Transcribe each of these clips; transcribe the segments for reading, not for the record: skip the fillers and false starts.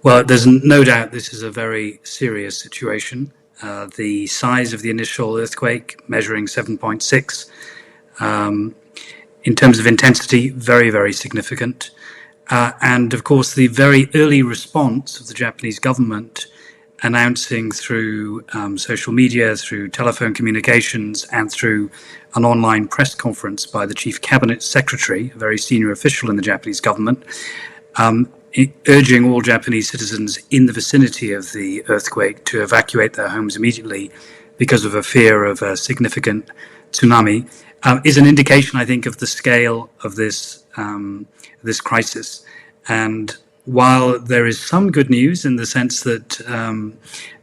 Well, there's no doubt this is a very serious situation. The size of the initial earthquake, measuring 7.6, in terms of intensity, very, very significant. And of course, the very early response of the Japanese government announcing through social media, through telephone communications, and through an online press conference by the chief cabinet secretary, a very senior official in the Japanese government, urging all Japanese citizens in the vicinity of the earthquake to evacuate their homes immediately because of a fear of a significant tsunami, is an indication, I think, of the scale of this crisis. And while there is some good news in the sense that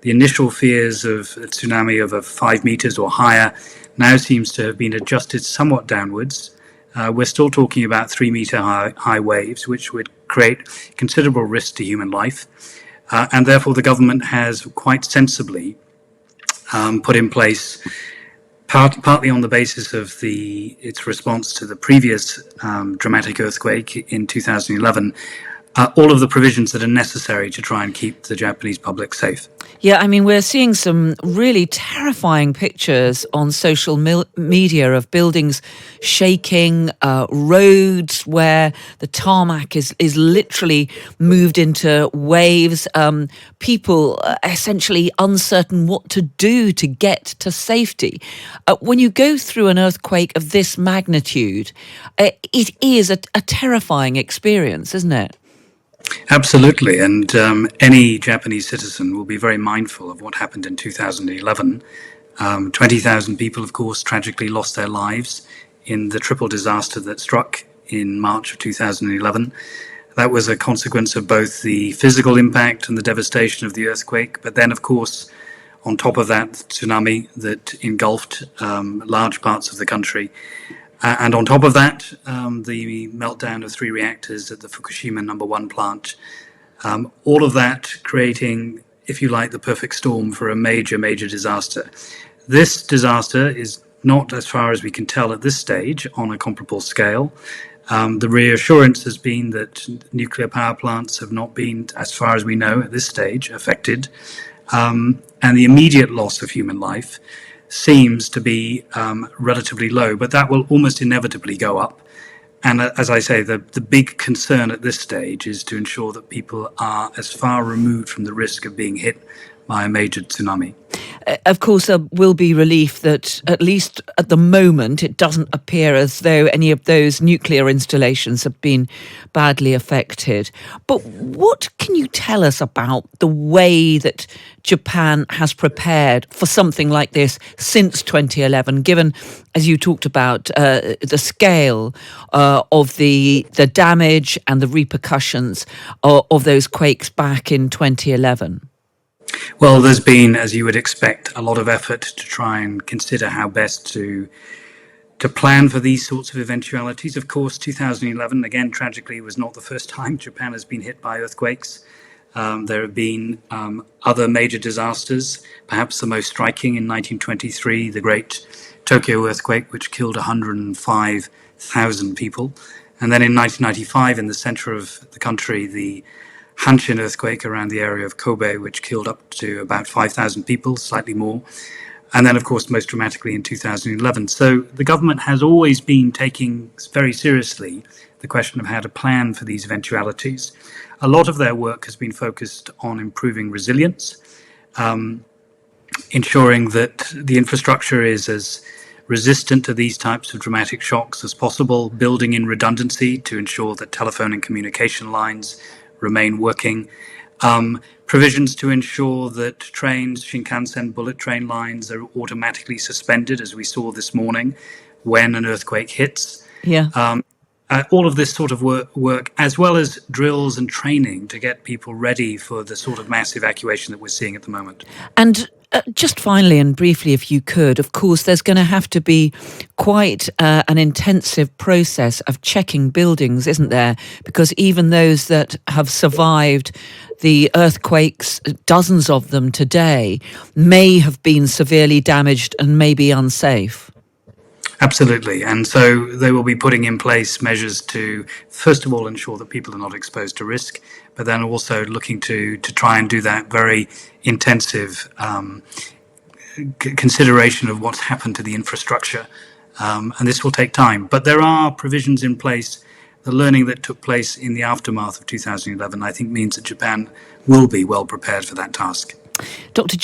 the initial fears of a tsunami of 5 meters or higher now seems to have been adjusted somewhat downwards, we're still talking about 3-meter high waves, which would create considerable risk to human life. And therefore, the government has quite sensibly put in place, partly on the basis of its response to the previous dramatic earthquake in 2011, all of the provisions that are necessary to try and keep the Japanese public safe. Yeah, I mean, we're seeing some really terrifying pictures on social media of buildings shaking, roads where the tarmac is literally moved into waves, people essentially uncertain what to do to get to safety. When you go through an earthquake of this magnitude, it is a terrifying experience, isn't it? Absolutely, and any Japanese citizen will be very mindful of what happened in 2011. 20,000 people, of course, tragically lost their lives in the triple disaster that struck in March of 2011. That was a consequence of both the physical impact and the devastation of the earthquake, but then, of course, on top of that, tsunami that engulfed large parts of the country. And on top of that, the meltdown of 3 reactors at the Fukushima #1 plant. All of that creating, if you like, the perfect storm for a major, major disaster. This disaster is not, as far as we can tell at this stage, on a comparable scale. The reassurance has been that nuclear power plants have not been, as far as we know at this stage, affected. And the immediate loss of human life seems to be relatively low, but that will almost inevitably go up. And as I say, the big concern at this stage is to ensure that people are as far removed from the risk of being hit by a major tsunami. Of course, there will be relief that, at least at the moment, it doesn't appear as though any of those nuclear installations have been badly affected. But what can you tell us about the way that Japan has prepared for something like this since 2011, given, as you talked about, the scale of the damage and the repercussions of those quakes back in 2011? Well, there's been, as you would expect, a lot of effort to try and consider how best to plan for these sorts of eventualities. Of course, 2011, again, tragically, was not the first time Japan has been hit by earthquakes. There have been other major disasters, perhaps the most striking in 1923, the great Tokyo earthquake, which killed 105,000 people. And then in 1995, in the center of the country, the Hanshin earthquake around the area of Kobe, which killed up to about 5,000 people, slightly more. And then, of course, most dramatically in 2011. So the government has always been taking very seriously the question of how to plan for these eventualities. A lot of their work has been focused on improving resilience, ensuring that the infrastructure is as resistant to these types of dramatic shocks as possible, building in redundancy to ensure that telephone and communication lines remain working, provisions to ensure that trains, Shinkansen bullet train lines, are automatically suspended, as we saw this morning, when an earthquake hits. Yeah. All of this sort of work, as well as drills and training to get people ready for the sort of mass evacuation that we're seeing at the moment. And just finally and briefly, if you could, of course, there's going to have to be quite an intensive process of checking buildings, isn't there? Because even those that have survived the earthquakes, dozens of them today, may have been severely damaged and may be unsafe. Absolutely. And so they will be putting in place measures to, first of all, ensure that people are not exposed to risk, but then also looking to try and do that very intensive consideration of what's happened to the infrastructure. And this will take time. But there are provisions in place. The learning that took place in the aftermath of 2011, I think, means that Japan will be well prepared for that task. Dr.